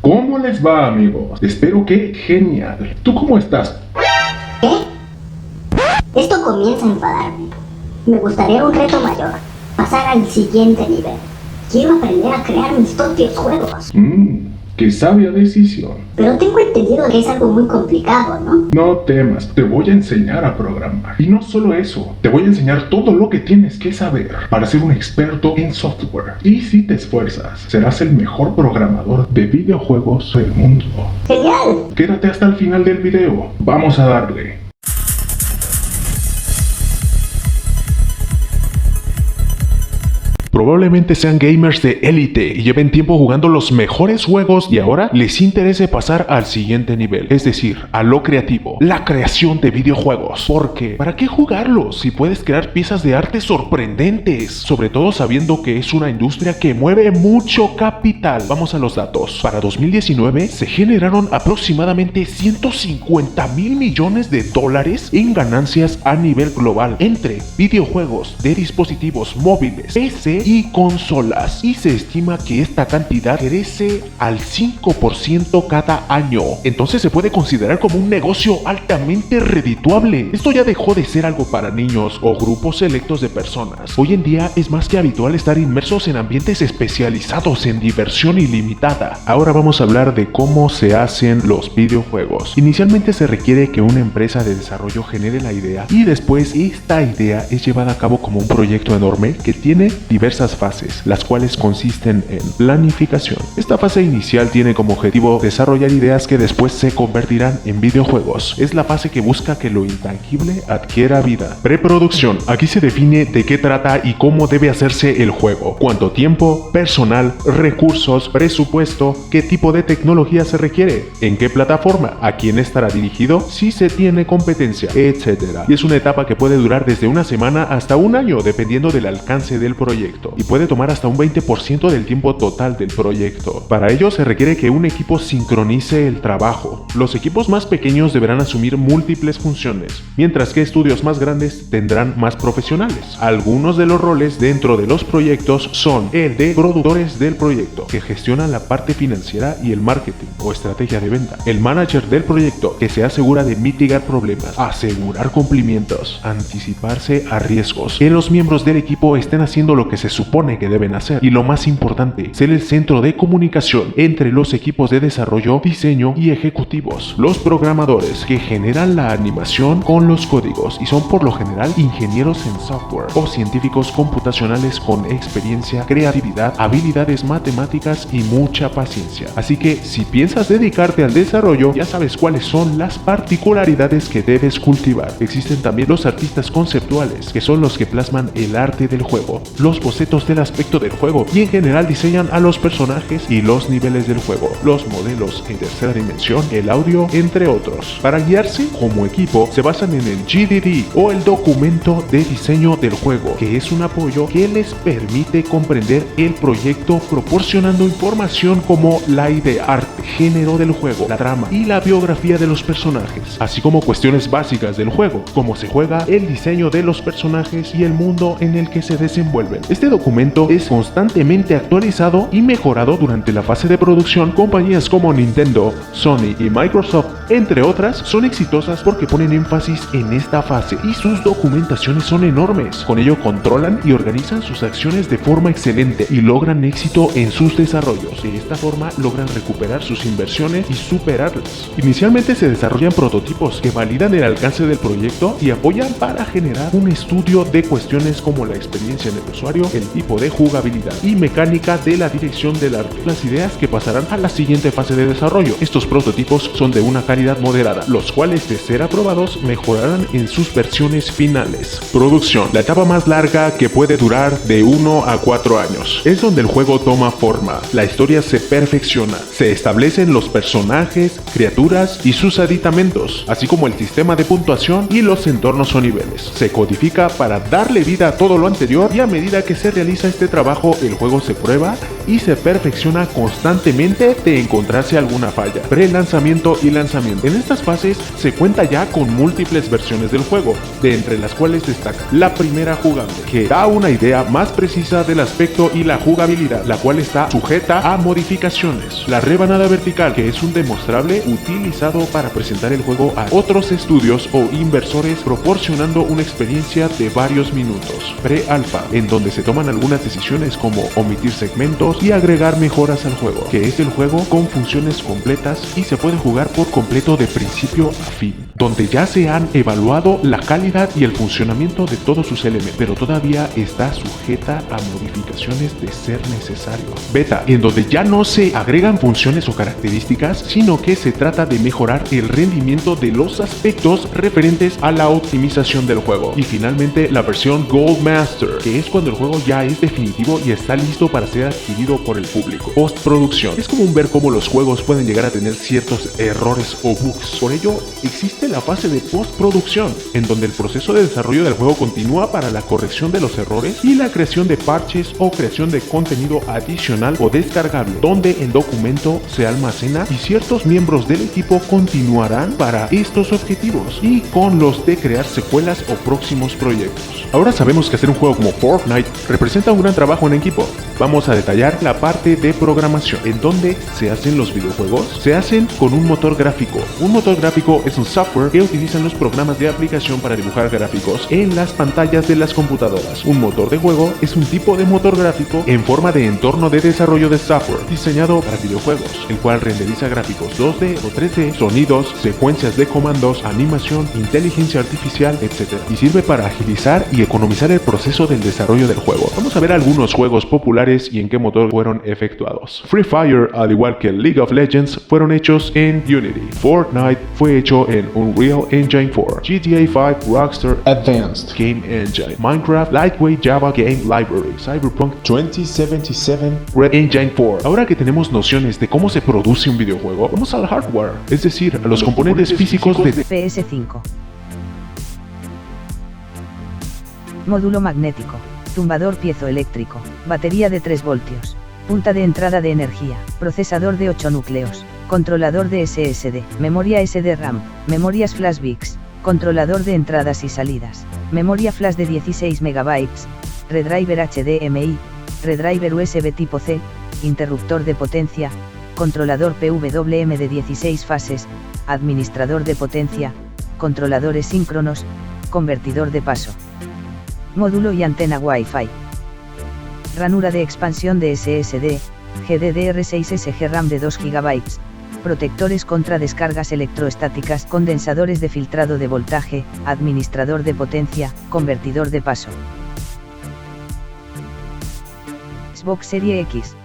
¿Cómo les va, amigos? Espero que genial. ¿Tú cómo estás? ¿Qué? Esto comienza a enfadarme. Me gustaría un reto mayor. Pasar al siguiente nivel. Quiero aprender a crear mis propios juegos. Qué sabia decisión. Pero tengo entendido que es algo muy complicado, ¿no? No temas, te voy a enseñar a programar. Y no solo eso, te voy a enseñar todo lo que tienes que saber para ser un experto en software. Y si te esfuerzas, serás el mejor programador de videojuegos del mundo. ¡Genial! Quédate hasta el final del video. Vamos a darle. Probablemente sean gamers de élite y lleven tiempo jugando los mejores juegos y ahora les interese pasar al siguiente nivel, es decir, a lo creativo, la creación de videojuegos. Porque, ¿para qué jugarlos si puedes crear piezas de arte sorprendentes? Sobre todo sabiendo que es una industria que mueve mucho capital. Vamos a los datos. Para 2019 se generaron aproximadamente 150,000 millones de dólares en ganancias a nivel global entre videojuegos de dispositivos móviles, PC y consolas, y se estima que esta cantidad crece al 5% cada año. Entonces se puede considerar como un negocio altamente redituable. Esto ya dejó de ser algo para niños o grupos selectos de personas. Hoy en día es más que habitual estar inmersos en ambientes especializados en diversión ilimitada. Ahora vamos a hablar de cómo se hacen los videojuegos. Inicialmente se requiere que una empresa de desarrollo genere la idea y después esta idea es llevada a cabo como un proyecto enorme que tiene diversas fases, las cuales consisten en planificación. Esta fase inicial tiene como objetivo desarrollar ideas que después se convertirán en videojuegos. Es la fase que busca que lo intangible adquiera vida. Preproducción. Aquí se define de qué trata y cómo debe hacerse el juego. Cuánto tiempo, personal, recursos, presupuesto, qué tipo de tecnología se requiere, en qué plataforma, a quién estará dirigido, si se tiene competencia, etc. Y es una etapa que puede durar desde una semana hasta un año, dependiendo del alcance del proyecto, y puede tomar hasta un 20% del tiempo total del proyecto. Para ello se requiere que un equipo sincronice el trabajo. Los equipos más pequeños deberán asumir múltiples funciones, mientras que estudios más grandes tendrán más profesionales. Algunos de los roles dentro de los proyectos son el de productores del proyecto, que gestionan la parte financiera y el marketing o estrategia de venta. El manager del proyecto, que se asegura de mitigar problemas, asegurar cumplimientos, anticiparse a riesgos, que los miembros del equipo estén haciendo lo que se supone que deben hacer, y lo más importante, ser el centro de comunicación entre los equipos de desarrollo, diseño y ejecutivos. Los programadores, que generan la animación con los códigos y son por lo general ingenieros en software o científicos computacionales con experiencia, creatividad, habilidades matemáticas y mucha paciencia. Así que si piensas dedicarte al desarrollo, ya sabes cuáles son las particularidades que debes cultivar. Existen también los artistas conceptuales, que son los que plasman el arte del juego, los bocetos del aspecto del juego y en general diseñan a los personajes y los niveles del juego, los modelos en tercera dimensión, el audio, entre otros. Para guiarse como equipo se basan en el GDD o el documento de diseño del juego, que es un apoyo que les permite comprender el proyecto proporcionando información como la idea, arte, género del juego, la trama y la biografía de los personajes, así como cuestiones básicas del juego, cómo se juega, el diseño de los personajes y el mundo en el que se desenvuelven. Este documento es constantemente actualizado y mejorado durante la fase de producción. Compañías como Nintendo, Sony y Microsoft, entre otras, son exitosas porque ponen énfasis en esta fase y sus documentaciones son enormes. Con ello controlan y organizan sus acciones de forma excelente y logran éxito en sus desarrollos. De esta forma logran recuperar sus inversiones y superarlas. Inicialmente se desarrollan prototipos que validan el alcance del proyecto y apoyan para generar un estudio de cuestiones como la experiencia en el usuario, el tipo de jugabilidad y mecánica de la dirección del arte. Las ideas que pasarán a la siguiente fase de desarrollo. Estos prototipos son de una calidad moderada, los cuales de ser aprobados mejorarán en sus versiones finales. Producción. La etapa más larga, que puede durar de 1 a 4 años. Es donde el juego toma forma, la historia se perfecciona, se establecen los personajes, criaturas y sus aditamentos, así como el sistema de puntuación y los entornos o niveles. Se codifica para darle vida a todo lo anterior y a medida que se realiza este trabajo, el juego se prueba y se perfecciona constantemente de encontrarse alguna falla. Pre-lanzamiento y lanzamiento. En estas fases se cuenta ya con múltiples versiones del juego, de entre las cuales destaca la primera jugable, que da una idea más precisa del aspecto y la jugabilidad, la cual está sujeta a modificaciones. La rebanada vertical, que es un demostrable utilizado para presentar el juego a otros estudios o inversores, proporcionando una experiencia de varios minutos. Pre-alpha, en donde se toman algunas decisiones como omitir segmentos y agregar mejoras al juego, que es el juego con funciones completas y se puede jugar por completo de principio a fin, donde ya se han evaluado la calidad y el funcionamiento de todos sus elementos, pero todavía está sujeta a modificaciones de ser necesario. Beta, en donde ya no se agregan funciones o características, sino que se trata de mejorar el rendimiento de los aspectos referentes a la optimización del juego. Y finalmente la versión Gold Master, que es cuando el juego ya es definitivo y está listo para ser adquirido por el público. Postproducción. Es común ver cómo los juegos pueden llegar a tener ciertos errores o bugs. Por ello, existe la fase de postproducción, en donde el proceso de desarrollo del juego continúa para la corrección de los errores y la creación de parches o creación de contenido adicional o descargable, donde el documento se almacena y ciertos miembros del equipo continuarán para estos objetivos y con los de crear secuelas o próximos proyectos. Ahora sabemos que hacer un juego como Fortnite representa un gran trabajo en equipo. Vamos a detallar la parte de programación. ¿En dónde se hacen los videojuegos? Se hacen con un motor gráfico. Un motor gráfico es un software que utilizan los programas de aplicación para dibujar gráficos en las pantallas de las computadoras. Un motor de juego es un tipo de motor gráfico en forma de entorno de desarrollo de software diseñado para videojuegos, el cual renderiza gráficos 2D o 3D, sonidos, secuencias de comandos, animación, inteligencia artificial, etc. Y sirve para agilizar y economizar el proceso del desarrollo del juego. Vamos a ver algunos juegos populares y en qué motor fueron efectuados. Free Fire, al igual que League of Legends, fueron hechos en Unity. Fortnite fue hecho en Unreal Engine 4. GTA 5 Rockstar Advanced Game Engine. Minecraft Lightweight Java Game Library. Cyberpunk 2077 Red Engine 4. Ahora que tenemos nociones de cómo se produce un videojuego, vamos al hardware, es decir, a los componentes físicos de PS5. Módulo magnético. Tumbador piezoeléctrico, batería de 3 voltios, punta de entrada de energía, procesador de 8 núcleos, controlador de SSD, memoria SD-RAM, memorias flash BICS, controlador de entradas y salidas, memoria flash de 16 MB, redriver HDMI, redriver USB tipo C, interruptor de potencia, controlador PWM de 16 fases, administrador de potencia, controladores síncronos, convertidor de paso. Módulo y antena Wi-Fi. Ranura de expansión de SSD, GDDR6 RAM de 2 GB. Protectores contra descargas electroestáticas, condensadores de filtrado de voltaje, administrador de potencia, convertidor de paso. Xbox Series X.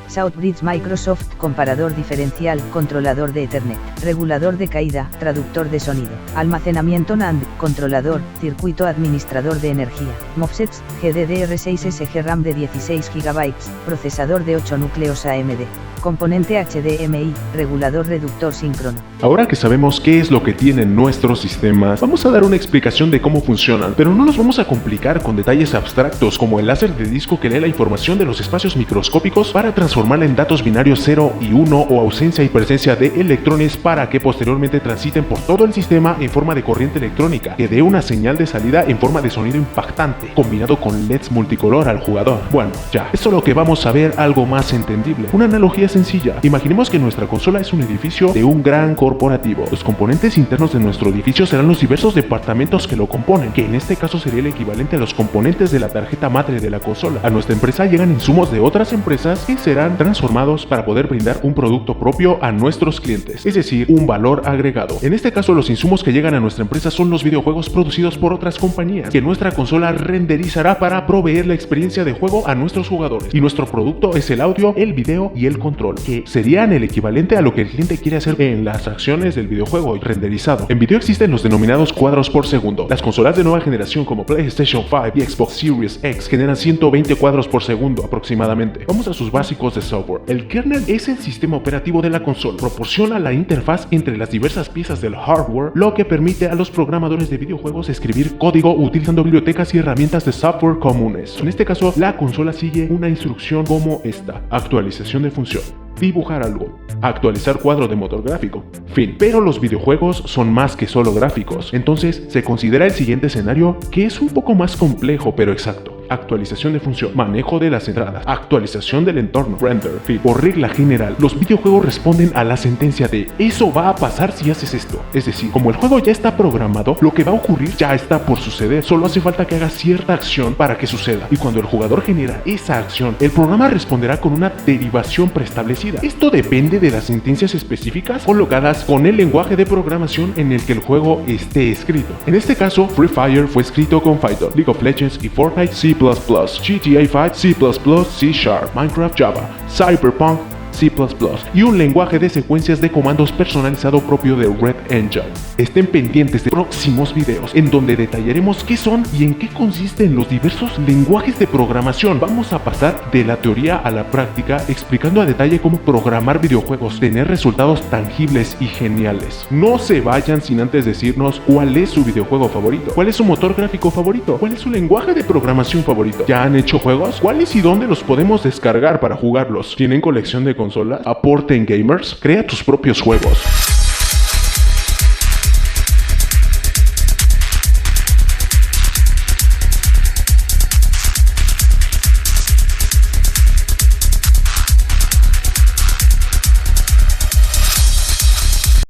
Southbridge Microsoft, comparador diferencial, controlador de Ethernet, regulador de caída, traductor de sonido, almacenamiento NAND, controlador, circuito administrador de energía, MOSFETs, GDDR6 RAM de 16 GB, procesador de 8 núcleos AMD, componente HDMI, regulador reductor síncrono. Ahora que sabemos qué es lo que tienen nuestros sistemas, vamos a dar una explicación de cómo funcionan, pero no nos vamos a complicar con detalles abstractos como el láser de disco que lee la información de los espacios microscópicos para transformarla en datos binarios 0 y 1 o ausencia y presencia de electrones para que posteriormente transiten por todo el sistema en forma de corriente electrónica que dé una señal de salida en forma de sonido impactante, combinado con LEDs multicolor al jugador. Bueno, ya, es solo que vamos a ver algo más entendible. Una analogía sencilla. Imaginemos que nuestra consola es un edificio de un gran corporativo. Los componentes internos de nuestro edificio serán los diversos departamentos que lo componen, que en este caso sería el equivalente a los componentes de la tarjeta madre de la consola. A nuestra empresa llegan insumos de otras empresas que serán transformados para poder brindar un producto propio a nuestros clientes, es decir, un valor agregado. En este caso, los insumos que llegan a nuestra empresa son los videojuegos producidos por otras compañías, que nuestra consola renderizará para proveer la experiencia de juego a nuestros jugadores. Y nuestro producto es el audio, el video y el control. control, que serían el equivalente a lo que el cliente quiere hacer en las acciones del videojuego renderizado. En video existen los denominados cuadros por segundo. Las consolas de nueva generación como PlayStation 5 y Xbox Series X generan 120 cuadros por segundo aproximadamente. Vamos a sus básicos de software. El kernel es el sistema operativo de la consola. Proporciona la interfaz entre las diversas piezas del hardware, lo que permite a los programadores de videojuegos escribir código utilizando bibliotecas y herramientas de software comunes. En este caso, la consola sigue una instrucción como esta: actualización de función, dibujar algo, actualizar cuadro de motor gráfico, fin. Pero los videojuegos son más que solo gráficos, entonces se considera el siguiente escenario, que es un poco más complejo pero exacto. Actualización de función, manejo de las entradas, actualización del entorno, render, fin. Por regla general, los videojuegos responden a la sentencia de eso va a pasar si haces esto. Es decir, como el juego ya está programado, lo que va a ocurrir ya está por suceder, solo hace falta que haga cierta acción para que suceda. Y cuando el jugador genera esa acción, el programa responderá con una derivación preestablecida. Esto depende de las sentencias específicas colocadas con el lenguaje de programación en el que el juego esté escrito. En este caso, Free Fire fue escrito con Python, League of Legends y Fortnite C++, GTA 5 C++, C#, Minecraft Java, Cyberpunk C++ y un lenguaje de secuencias de comandos personalizado propio de Red Engine. Estén pendientes de próximos videos en donde detallaremos qué son y en qué consisten los diversos lenguajes de programación. Vamos a pasar de la teoría a la práctica explicando a detalle cómo programar videojuegos, tener resultados tangibles y geniales. No se vayan sin antes decirnos cuál es su videojuego favorito, cuál es su motor gráfico favorito, cuál es su lenguaje de programación favorito. ¿Ya han hecho juegos? ¿Cuáles y dónde los podemos descargar para jugarlos? ¿Tienen colección de consolas? ¿Aporten gamers? Crea tus propios juegos.